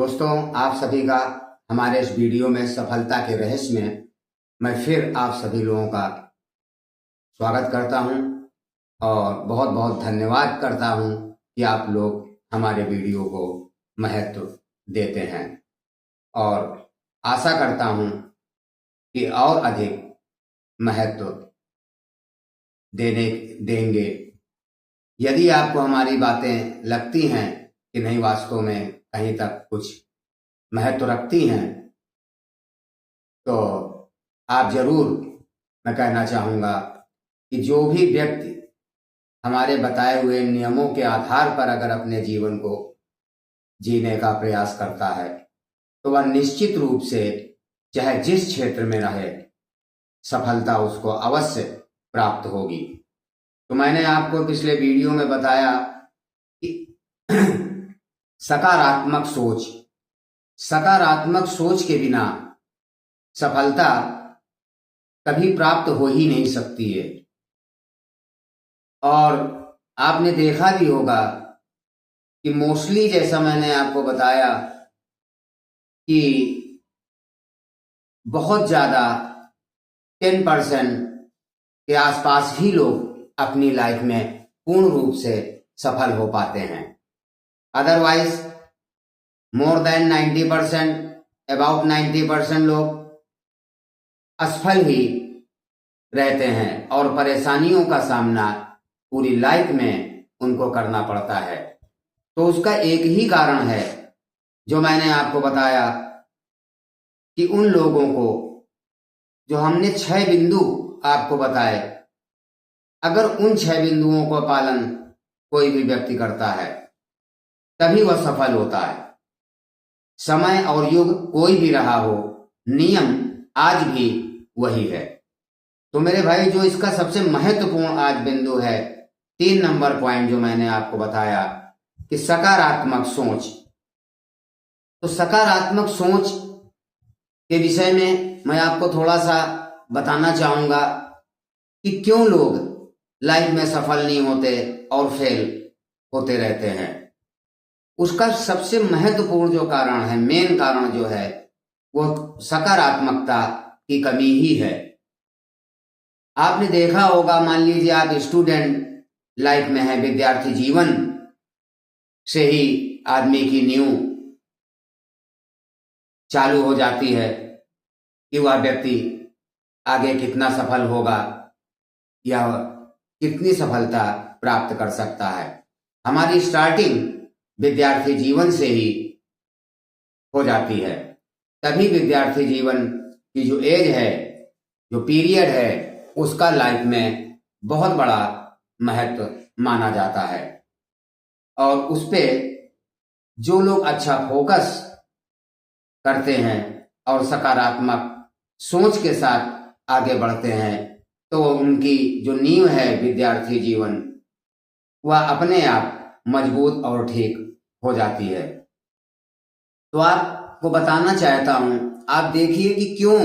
दोस्तों, आप सभी का हमारे इस वीडियो में सफलता के रहस्य में मैं फिर आप सभी लोगों का स्वागत करता हूं और बहुत बहुत धन्यवाद करता हूं कि आप लोग हमारे वीडियो को महत्व देते हैं और आशा करता हूं कि और अधिक महत्व देंगे। यदि आपको हमारी बातें लगती हैं कि नहीं, वास्तव में कहीं तक कुछ महत्व रखती हैं, तो आप जरूर, मैं कहना चाहूँगा कि जो भी व्यक्ति हमारे बताए हुए नियमों के आधार पर अगर अपने जीवन को जीने का प्रयास करता है तो वह निश्चित रूप से चाहे जिस क्षेत्र में रहे सफलता उसको अवश्य प्राप्त होगी। तो मैंने आपको पिछले वीडियो में बताया कि सकारात्मक सोच के बिना सफलता कभी प्राप्त हो ही नहीं सकती है। और आपने देखा भी होगा कि मोस्टली, जैसा मैंने आपको बताया, कि बहुत ज्यादा 10% के आसपास ही लोग अपनी लाइफ में पूर्ण रूप से सफल हो पाते हैं। अदरवाइज मोर देन 90%, अबाउट 90% लोग असफल ही रहते हैं और परेशानियों का सामना पूरी लाइफ में उनको करना पड़ता है। तो उसका एक ही कारण है जो मैंने आपको बताया कि उन लोगों को, जो हमने 6 बिंदु आपको बताए, अगर उन 6 बिंदुओं का पालन कोई भी व्यक्ति करता है तभी वह सफल होता है। समय और युग कोई भी रहा हो, नियम आज भी वही है। तो मेरे भाई, जो इसका सबसे महत्वपूर्ण आज बिंदु है, 3 नंबर पॉइंट जो मैंने आपको बताया कि सकारात्मक सोच। तो सकारात्मक सोच के विषय में मैं आपको थोड़ा सा बताना चाहूंगा कि क्यों लोग लाइफ में सफल नहीं होते और फेल होते रहते हैं। उसका सबसे महत्वपूर्ण जो कारण है, मेन कारण जो है, वो सकारात्मकता की कमी ही है। आपने देखा होगा, मान लीजिए आप स्टूडेंट लाइफ में है, विद्यार्थी जीवन से ही आदमी की नींव चालू हो जाती है कि वह व्यक्ति आगे कितना सफल होगा या कितनी सफलता प्राप्त कर सकता है। हमारी स्टार्टिंग विद्यार्थी जीवन से ही हो जाती है। तभी विद्यार्थी जीवन की जो एज है, जो पीरियड है, उसका लाइफ में बहुत बड़ा महत्व माना जाता है। और उस पे जो लोग अच्छा फोकस करते हैं और सकारात्मक सोच के साथ आगे बढ़ते हैं, तो उनकी जो नींव है विद्यार्थी जीवन, वह अपने आप मजबूत और ठीक हो जाती है। तो आपको बताना चाहता हूं, आप देखिए कि क्यों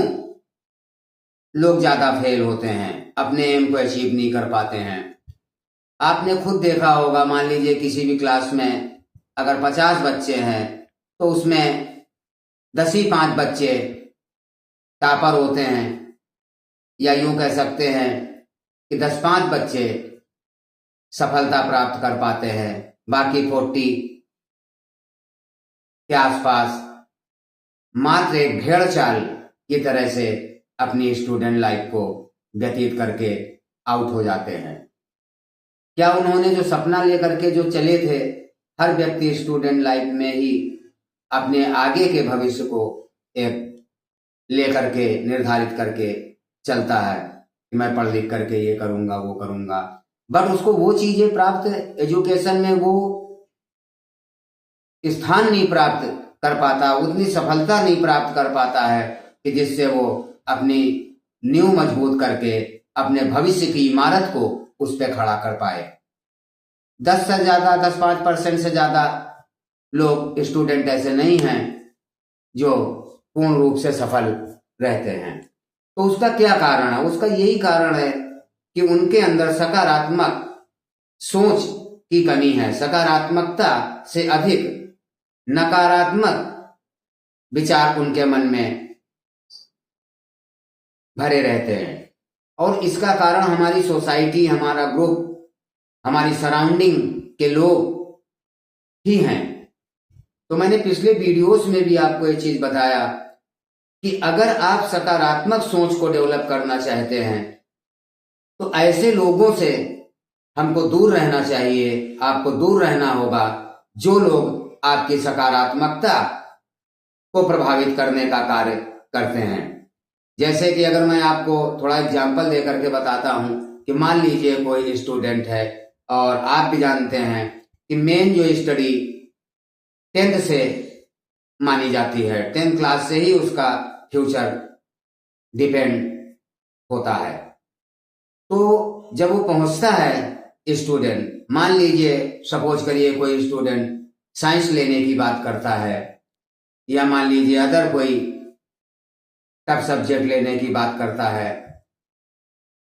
लोग ज्यादा फेल होते हैं, अपने एम को अचीव नहीं कर पाते हैं। आपने खुद देखा होगा, मान लीजिए किसी भी क्लास में अगर 50 बच्चे हैं तो उसमें 10 ही 5 बच्चे टॉपर होते हैं, या यूं कह सकते हैं कि 10-5 बच्चे सफलता प्राप्त कर पाते हैं। बाकी 40 के आसपास मात्र एक भेड़ चाल की तरह से अपनी स्टूडेंट लाइफ को व्यतीत करके आउट हो जाते हैं। क्या उन्होंने जो सपना लेकर के जो चले थे, हर व्यक्ति स्टूडेंट लाइफ में ही अपने आगे के भविष्य को एक लेकर के निर्धारित करके चलता है कि मैं पढ़ लिख करके ये करूंगा, वो करूंगा, बट उसको वो चीजें प्राप्त, एजुकेशन में वो स्थान नहीं प्राप्त कर पाता, उतनी सफलता नहीं प्राप्त कर पाता है कि जिससे वो अपनी नींव मजबूत करके अपने भविष्य की इमारत को उस पर खड़ा कर पाए। 10-5% से ज्यादा लोग स्टूडेंट ऐसे नहीं हैं जो पूर्ण रूप से सफल रहते हैं। तो उसका क्या कारण है? उसका यही कारण है कि उनके अंदर सकारात्मक सोच की कमी है। सकारात्मकता से अधिक नकारात्मक विचार उनके मन में भरे रहते हैं। और इसका कारण हमारी सोसाइटी, हमारा ग्रुप, हमारी सराउंडिंग के लोग ही हैं। तो मैंने पिछले वीडियोस में भी आपको ये चीज बताया कि अगर आप सकारात्मक सोच को डेवलप करना चाहते हैं तो ऐसे लोगों से हमको दूर रहना चाहिए। आपको दूर रहना होगा जो लोग आपकी सकारात्मकता को प्रभावित करने का कार्य करते हैं। जैसे कि अगर मैं आपको थोड़ा एग्जाम्पल दे करके बताता हूं कि मान लीजिए कोई स्टूडेंट है, और आप भी जानते हैं कि मेन जो स्टडी 10th से मानी जाती है, 10th क्लास से ही उसका फ्यूचर डिपेंड होता है। तो जब वो पहुंचता है स्टूडेंट, मान लीजिए सपोज करिए कोई स्टूडेंट साइंस लेने की बात करता है, या मान लीजिए अदर कोई टफ सब्जेक्ट लेने की बात करता है,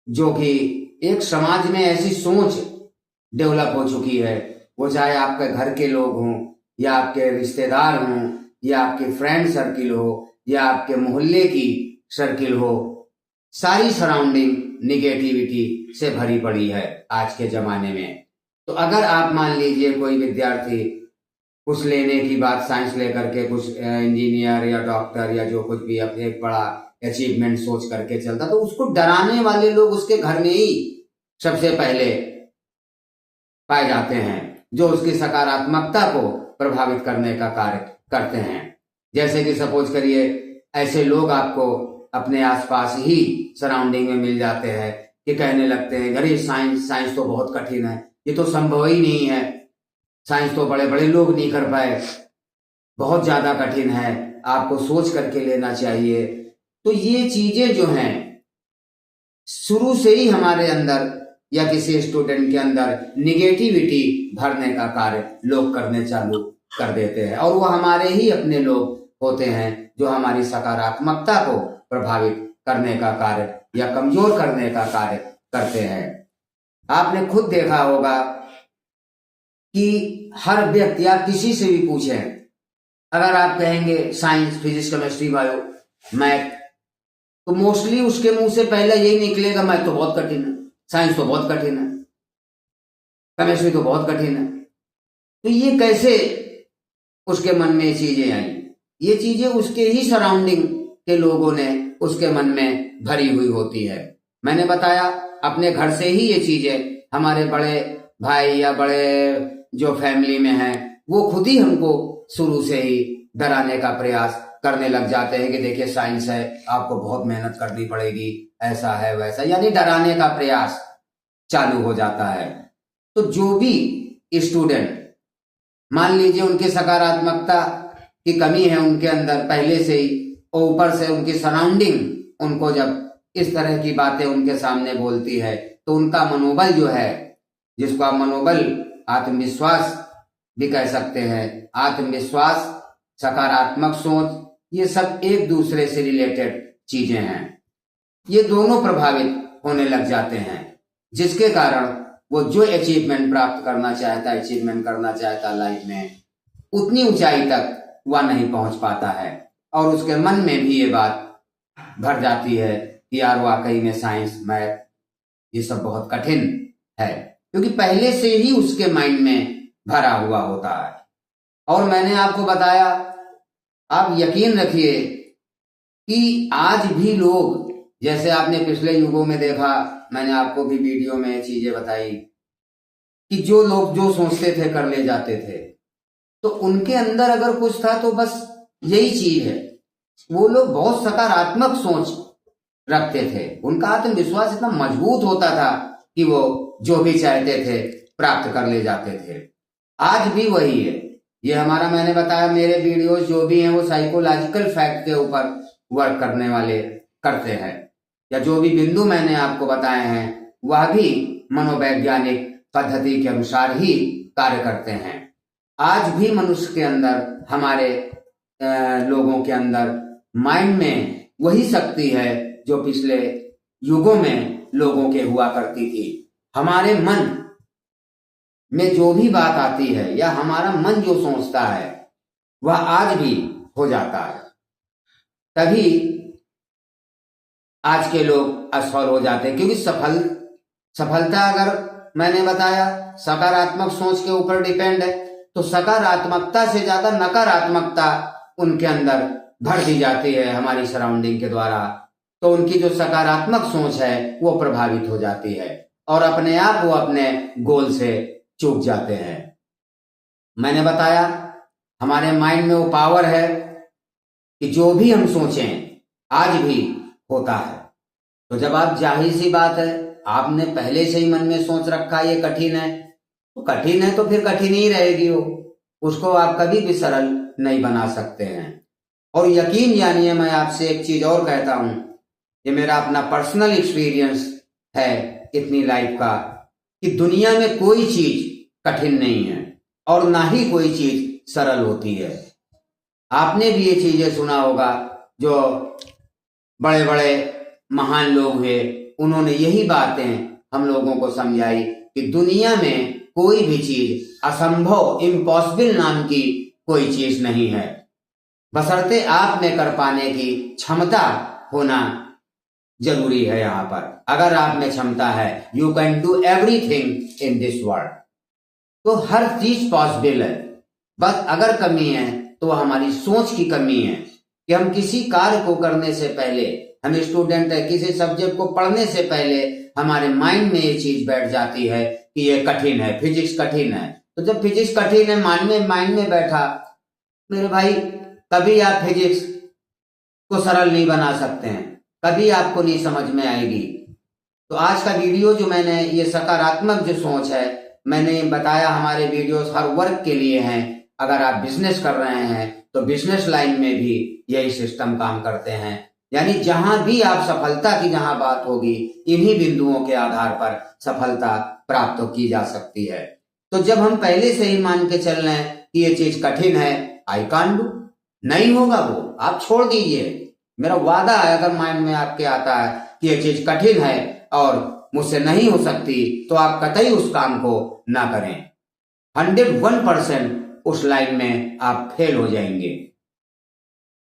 जो कि एक समाज में ऐसी सोच डेवलप हो चुकी है, वो चाहे आपके घर के लोग हों, या आपके रिश्तेदार हों, या आपके फ्रेंड सर्किल हो, या आपके मोहल्ले की सर्किल हो, सारी सराउंडिंग निगेटिविटी से भरी पड़ी है आज के जमाने में। तो अगर आप मान लीजिए कोई विद्यार्थी कुछ लेने की बात साइंस लेकर के, कुछ इंजीनियर या डॉक्टर या जो कुछ भी अपने एक बड़ा अचीवमेंट सोच करके चलता, तो उसको डराने वाले लोग उसके घर में ही सबसे पहले पाए जाते हैं, जो उसकी सकारात्मकता को प्रभावित करने का कार्य करते हैं। जैसे कि सपोज करिए ऐसे लोग आपको अपने आसपास ही सराउंडिंग में मिल जाते हैं कि कहने लगते हैं अरे साइंस तो बहुत कठिन है, ये तो संभव ही नहीं है, साइंस तो बड़े बड़े लोग नहीं कर पाए, बहुत ज्यादा कठिन है, आपको सोच करके लेना चाहिए। तो ये चीजें जो हैं शुरू से ही हमारे अंदर या किसी स्टूडेंट के अंदर निगेटिविटी भरने का कार्य लोग करने चालू कर देते हैं, और वो हमारे ही अपने लोग होते हैं जो हमारी सकारात्मकता को प्रभावित करने का कार्य या कमजोर करने का कार्य करते हैं। आपने खुद देखा होगा कि हर व्यक्ति, आप किसी से भी पूछें, अगर आप कहेंगे science, physics, chemistry, bio, math, तो मोस्टली उसके मुंह से पहले यही निकलेगा मैथ तो बहुत कठिन है, साइंस तो बहुत कठिन है, केमिस्ट्री तो बहुत कठिन है। तो ये कैसे उसके मन में चीजें आई? ये चीजें उसके ही सराउंडिंग के लोगों ने उसके मन में भरी हुई होती है। मैंने बताया अपने घर से ही ये चीजें, हमारे बड़े भाई या बड़े जो फैमिली में हैं वो खुद ही हमको शुरू से ही डराने का प्रयास करने लग जाते हैं कि देखिए साइंस है, आपको बहुत मेहनत करनी पड़ेगी, ऐसा है वैसा, यानी डराने का प्रयास चालू हो जाता है। तो जो भी स्टूडेंट मान लीजिए उनकी सकारात्मकता की कमी है उनके अंदर पहले से ही, और ऊपर से उनकी सराउंडिंग उनको जब इस तरह की बातें उनके सामने बोलती है, तो उनका मनोबल जो है, जिसको आप मनोबल, आत्मविश्वास भी कह सकते हैं, आत्मविश्वास, सकारात्मक सोच, ये सब एक दूसरे से रिलेटेड चीजें हैं। ये दोनों प्रभावित होने लग जाते हैं, जिसके कारण वो जो अचीवमेंट प्राप्त करना चाहता है, अचीवमेंट करना चाहता लाइफ में, उतनी ऊंचाई तक वह नहीं पहुंच पाता है। और उसके मन में भी ये बात भर जाती है कि यार वाकई में साइंस, मैथ ये सब बहुत कठिन है, क्योंकि पहले से ही उसके माइंड में भरा हुआ होता है। और मैंने आपको बताया, आप यकीन रखिए कि आज भी लोग, जैसे आपने पिछले युगों में देखा, मैंने आपको भी वीडियो में चीजें बताई कि जो लोग जो सोचते थे कर ले जाते थे, तो उनके अंदर अगर कुछ था तो बस यही चीज है, वो लोग बहुत सकारात्मक सोच रखते थे, उनका आत्मविश्वास इतना मजबूत होता था कि वो जो भी चाहते थे प्राप्त कर ले जाते थे। आज भी वही है। ये हमारा, मैंने बताया मेरे वीडियोस जो भी हैं वो साइकोलॉजिकल फैक्ट के ऊपर वर्क करने वाले करते हैं, या जो भी बिंदु मैंने आपको बताए हैं वह भी मनोवैज्ञानिक पद्धति के अनुसार ही कार्य करते हैं। आज भी मनुष्य के अंदर, हमारे लोगों के अंदर माइंड में वही शक्ति है जो पिछले युगों में लोगों के हुआ करती थी। हमारे मन में जो भी बात आती है या हमारा मन जो सोचता है वह आज भी हो जाता है। तभी आज के लोग असफल हो जाते हैं। क्योंकि सफलता अगर मैंने बताया सकारात्मक सोच के ऊपर डिपेंड है, तो सकारात्मकता से ज्यादा नकारात्मकता उनके अंदर भर दी जाती है हमारी सराउंडिंग के द्वारा। तो उनकी जो सकारात्मक सोच है वो प्रभावित हो जाती है और अपने आप वो अपने गोल से चूक जाते हैं। मैंने बताया हमारे माइंड में वो पावर है कि जो भी हम सोचें आज भी होता है। तो जब आप, जाहिर सी बात है, आपने पहले से ही मन में सोच रखा ये कठिन है, तो कठिन है तो फिर कठिन ही रहेगी वो, उसको आप कभी भी सरल नहीं बना सकते हैं। और यकीन जानिए, मैं आपसे एक चीज और कहता हूं, ये मेरा अपना पर्सनल एक्सपीरियंस है इतनी लाइफ का, कि दुनिया में कोई चीज कठिन नहीं है और ना ही कोई चीज सरल होती है। आपने भी ये चीजें सुना होगा, जो बड़े बड़े महान लोग हुए उन्होंने यही बातें हम लोगों को समझाई कि दुनिया में कोई भी चीज असंभव, इम्पॉसिबल नाम की कोई चीज नहीं है, बशर्ते आप में कर पाने की क्षमता होना जरूरी है। यहाँ पर अगर आप में क्षमता है, you can do everything in this world, तो हर चीज पॉसिबल है। बस अगर कमी है तो हमारी सोच की कमी है कि हम किसी कार्य को करने से पहले, हम स्टूडेंट है, किसी सब्जेक्ट को पढ़ने से पहले हमारे माइंड में ये चीज बैठ जाती है कि ये कठिन है, फिजिक्स कठिन है। तो जब फिजिक्स कठिन है माइंड में बैठा, मेरे भाई, कभी आप फिजिक्स को सरल नहीं बना सकते हैं, कभी आपको नहीं समझ में आएगी। तो आज का वीडियो जो मैंने, ये सकारात्मक जो सोच है, मैंने बताया हमारे वीडियोस हर वर्ग के लिए हैं। अगर आप बिजनेस कर रहे हैं तो बिजनेस लाइन में भी यही सिस्टम काम करते हैं, यानी जहां भी आप सफलता की जहां बात होगी, इन्हीं बिंदुओं के आधार पर सफलता प्राप्त की जा सकती है। तो जब हम पहले से ही मान के चल रहे हैं कि ये चीज कठिन है, आई कांट डू, नहीं होगा वो, आप छोड़ दीजिए। मेरा वादा है, अगर माइंड में आपके आता है कि ये चीज कठिन है और मुझसे नहीं हो सकती, तो आप कतई उस काम को ना करें। 101% उस लाइन में आप फेल हो जाएंगे।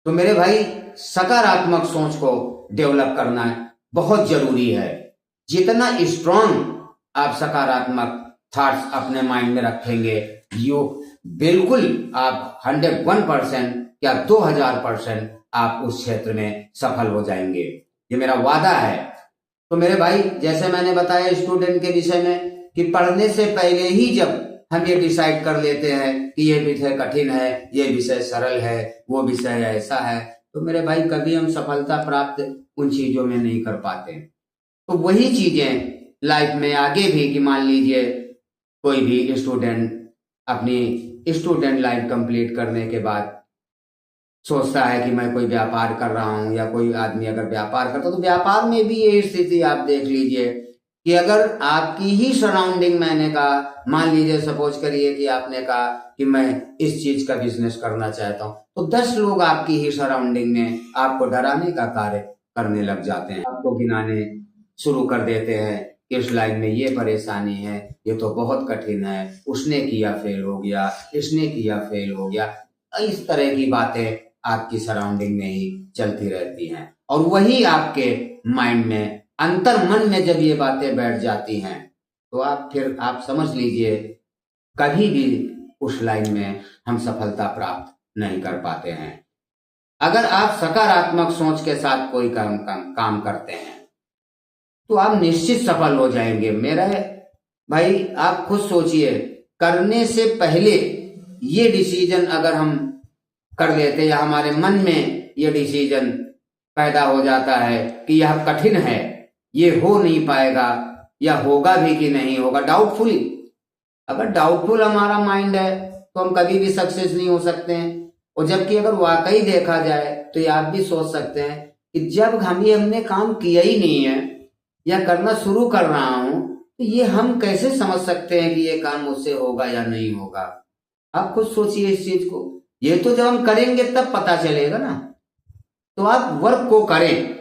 तो मेरे भाई, सकारात्मक सोच को डेवलप करना बहुत जरूरी है। जितना स्ट्रांग आप सकारात्मक थॉट्स अपने माइंड में रखेंगे, यू बिल्कुल आप 101% या 2000% आप उस क्षेत्र में सफल हो जाएंगे। ये मेरा वादा है। तो मेरे भाई, जैसे मैंने बताया स्टूडेंट के विषय में, कि पढ़ने से पहले ही जब हम ये डिसाइड कर लेते हैं कि ये विषय कठिन है, ये विषय सरल है, वो विषय ऐसा है, तो मेरे भाई कभी हम सफलता प्राप्त उन चीजों में नहीं कर पाते। तो वही चीजें लाइफ में आगे भी, कि मान लीजिए कोई भी स्टूडेंट अपनी स्टूडेंट लाइफ कंप्लीट करने के बाद सोचता है कि मैं कोई व्यापार कर रहा हूं, या कोई आदमी अगर व्यापार करता, तो व्यापार में भी यही स्थिति आप देख लीजिए कि अगर आपकी ही सराउंडिंग, मैंने कहा, मान लीजिए सपोज करिए कि आपने कहा कि मैं इस चीज का बिजनेस करना चाहता हूं, तो 10 लोग आपकी ही सराउंडिंग में आपको डराने का कार्य करने लग जाते हैं, आपको गिनाने शुरू कर देते हैं, इस लाइन में ये परेशानी है, ये तो बहुत कठिन है, उसने किया फेल हो गया, इसने किया फेल हो गया। इस तरह की बातें आपकी सराउंडिंग में ही चलती रहती हैं, और वही आपके माइंड में, अंतर मन में जब ये बातें बैठ जाती हैं, तो आप समझ लीजिए कभी भी उस लाइन में हम सफलता प्राप्त नहीं कर पाते हैं। अगर आप सकारात्मक सोच के साथ कोई काम करते हैं, तो आप निश्चित सफल हो जाएंगे। मेरा भाई, आप खुद सोचिए, करने से पहले ये डिसीजन अगर हम कर लेते, या हमारे मन में ये डिसीजन पैदा हो जाता है कि यह कठिन है, ये हो नहीं पाएगा, या होगा भी कि नहीं होगा, डाउटफुली, अगर डाउटफुल हमारा माइंड है तो हम कभी भी सक्सेस नहीं हो सकते हैं। और जबकि अगर वाकई देखा जाए तो ये आप भी सोच सकते हैं कि जब हमने काम किया ही नहीं है, या करना शुरू कर रहा हूं, तो ये हम कैसे समझ सकते हैं कि ये काम मुझसे होगा या नहीं होगा। आप खुद सोचिए इस चीज को। ये तो जब हम करेंगे तब पता चलेगा ना। तो आप वर्क को करें,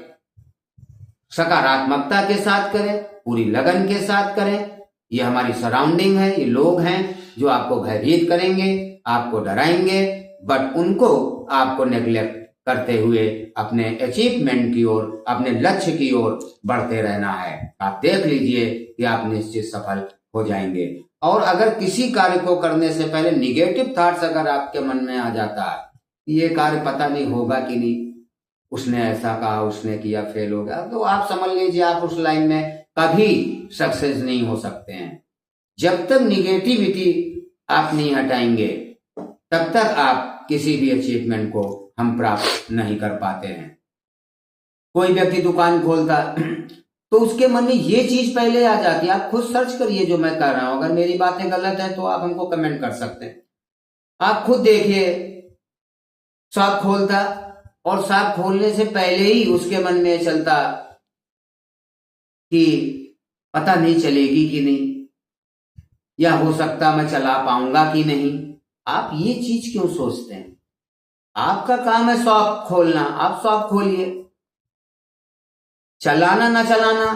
सकारात्मकता के साथ करें, पूरी लगन के साथ करें। ये हमारी सराउंडिंग है, ये लोग हैं जो आपको भयभीत करेंगे, आपको डराएंगे, बट उनको आपको नेग्लेक्ट करते हुए अपने अचीवमेंट की ओर, अपने लक्ष्य की ओर बढ़ते रहना है। आप देख लीजिए कि आप निश्चित सफल हो जाएंगे। और अगर किसी कार्य को करने से पहले निगेटिव थॉट्स अगर आपके मन में आ जाता है, ये कार्य पता नहीं होगा कि नहीं, उसने ऐसा कहा, उसने किया, फेल हो गया, तो आप समझ लीजिए आप उस लाइन में कभी सक्सेस नहीं हो सकते हैं। जब तक निगेटिविटी आप नहीं हटाएंगे तब तक आप किसी भी अचीवमेंट को हम प्राप्त नहीं कर पाते हैं। कोई व्यक्ति दुकान खोलता तो उसके मन में ये चीज पहले आ जाती है। आप खुद सर्च करिए जो मैं कर रहा हूं, अगर मेरी बातें गलत है तो आप हमको कमेंट कर सकते हैं। आप खुद देखिए, शॉप खोलता और शॉप खोलने से पहले ही उसके मन में चलता कि पता नहीं चलेगी कि नहीं, या हो सकता मैं चला पाऊंगा कि नहीं। आप ये चीज क्यों सोचते हैं? आपका काम है शॉप खोलना, आप शॉप खोलिए। चलाना ना चलाना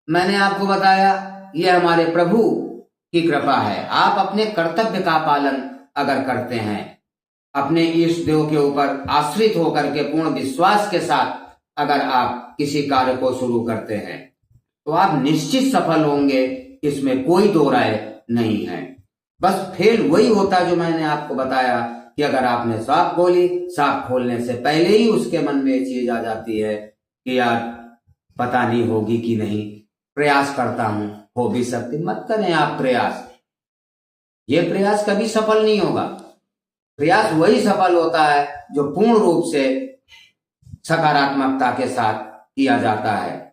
मैंने आपको बताया, यह हमारे प्रभु की कृपा है। आप अपने कर्तव्य का पालन अगर करते हैं, अपने इष्ट देव के ऊपर आश्रित होकर के पूर्ण विश्वास के साथ अगर आप किसी कार्य को शुरू करते हैं तो आप निश्चित सफल होंगे, इसमें कोई दो राय नहीं है। बस फेल वही होता जो मैंने आपको बताया कि अगर आपने शॉप खोली, शॉप खोलने से पहले ही उसके मन में चीज आ जाती है कि यार पता नहीं होगी कि नहीं, प्रयास करता हूं, हो भी सकती। मत करें आप प्रयास, ये प्रयास कभी सफल नहीं होगा। प्रयास वही सफल होता है जो पूर्ण रूप से सकारात्मकता के साथ किया जाता है।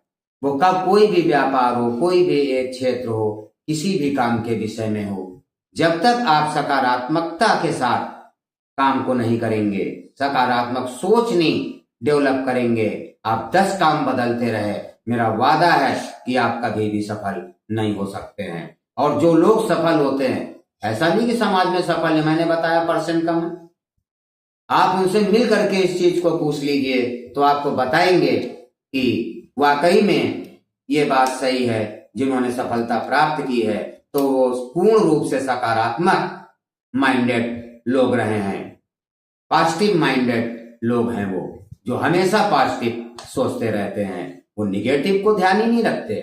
वो कब कोई भी व्यापार हो, कोई भी एक क्षेत्र हो, किसी भी काम के विषय में हो, जब तक आप सकारात्मकता के साथ काम को नहीं करेंगे, सकारात्मक सोच नहीं डेवलप करेंगे, आप 10 काम बदलते रहे, मेरा वादा है कि आप कभी भी सफल नहीं हो सकते हैं। और जो लोग सफल होते हैं, ऐसा नहीं कि समाज में सफल है, मैंने बताया परसेंट कम है, आप उनसे मिल करके इस चीज को पूछ लीजिए तो आपको बताएंगे कि वाकई में ये बात सही है। जिन्होंने सफलता प्राप्त की है तो वो पूर्ण रूप से सकारात्मक माइंडेड लोग रहे हैं, पॉजिटिव माइंडेड लोग हैं, वो जो हमेशा पॉजिटिव सोचते रहते हैं, वो निगेटिव को ध्यान ही नहीं रखते।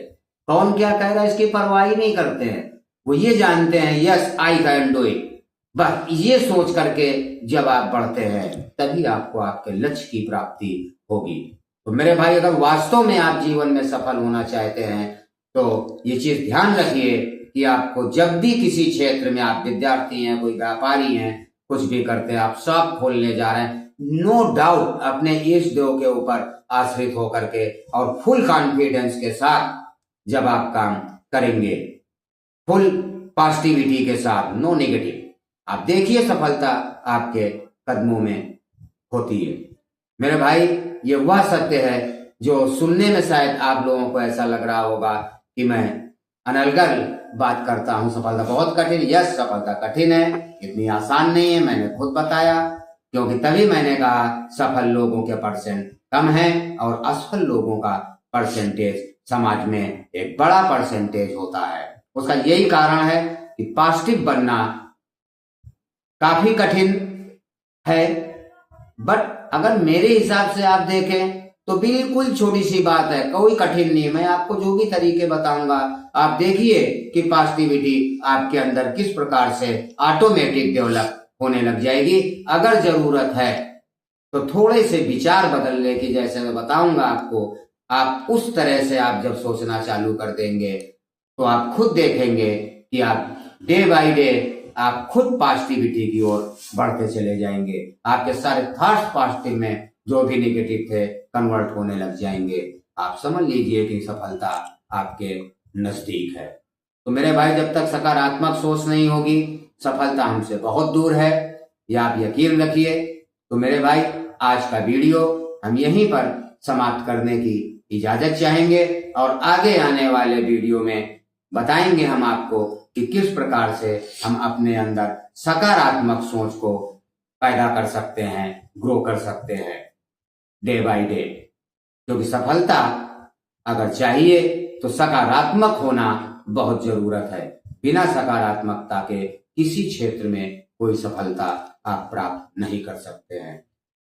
कौन क्या कह रहा है इसकी परवाह ही नहीं करते हैं। वो ये जानते हैं yes I can do it. बस ये सोच करके जब आप बढ़ते हैं तभी आपको आपके लक्ष्य की प्राप्ति होगी। तो मेरे भाई, अगर वास्तव में आप जीवन में सफल होना चाहते हैं तो ये चीज ध्यान रखिए कि आपको जब भी किसी क्षेत्र में, आप विद्यार्थी हैं, कोई व्यापारी हैं, कुछ भी करते हैं, आप शॉप खोलने जा रहे हैं, नो डाउट अपने इष्ट देव के ऊपर आश्रित होकर के और फुल कॉन्फिडेंस के साथ जब आप काम करेंगे, फुल पॉजिटिविटी के साथ, नो नेगेटिव, आप देखिए सफलता आपके कदमों में होती है। मेरे भाई, ये वह सत्य है जो सुनने में शायद आप लोगों को ऐसा लग रहा होगा कि मैं अनर्गल बात करता हूं, सफलता बहुत कठिन। यस, सफलता कठिन है, इतनी आसान नहीं है, मैंने खुद बताया, क्योंकि तभी मैंने कहा सफल लोगों के परसेंट कम है और असफल लोगों का परसेंटेज समाज में एक बड़ा परसेंटेज होता है। उसका यही कारण है कि पॉजिटिव बनना काफी कठिन है। बट अगर मेरे हिसाब से आप देखें तो बिल्कुल छोटी सी बात है, कोई कठिन नहीं। मैं आपको जो भी तरीके बताऊंगा आप देखिए कि पॉजिटिविटी आपके अंदर किस प्रकार से ऑटोमेटिक डेवलप होने लग जाएगी। अगर जरूरत है तो थोड़े से विचार बदलने की, जैसे मैं बताऊंगा आपको, आप उस तरह से आप जब सोचना चालू कर देंगे तो आप खुद देखेंगे कि आप डे बाय डे आप खुद पॉजिटिविटी की ओर बढ़ते चले जाएंगे। आपके सारे थॉट्स पॉजिटिव में, जो भी नेगेटिव थे, कन्वर्ट होने लग जाएंगे। आप समझ लीजिए कि सफलता आपके नजदीक है। तो मेरे भाई, जब तक सकारात्मक सोच नहीं होगी, सफलता हमसे बहुत दूर है, यह आप यकीन रखिए। तो मेरे भाई, आज का वीडियो हम यहीं पर समाप्त करने की इजाजत चाहेंगे और आगे आने वाले वीडियो में बताएंगे हम आपको कि किस प्रकार से हम अपने अंदर सकारात्मक सोच को पैदा कर सकते हैं, ग्रो कर सकते हैं डे बाय डे। क्योंकि सफलता अगर चाहिए तो सकारात्मक होना बहुत जरूरत है। बिना सकारात्मकता के किसी क्षेत्र में कोई सफलता आप प्राप्त नहीं कर सकते हैं।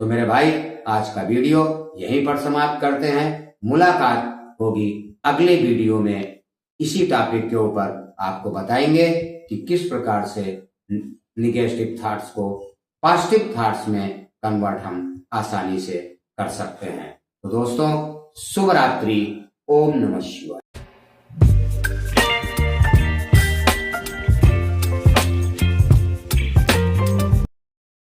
तो मेरे भाई आज का वीडियो यहीं पर समाप्त करते हैं। मुलाकात होगी अगले वीडियो में। इसी टॉपिक के ऊपर आपको बताएंगे कि किस प्रकार से निगेटिव थॉट्स को पॉजिटिव थॉट्स में कन्वर्ट हम आसानी से कर सकते हैं। तो दोस्तों, शुभ रात्रि। ओम नमः शिवाय।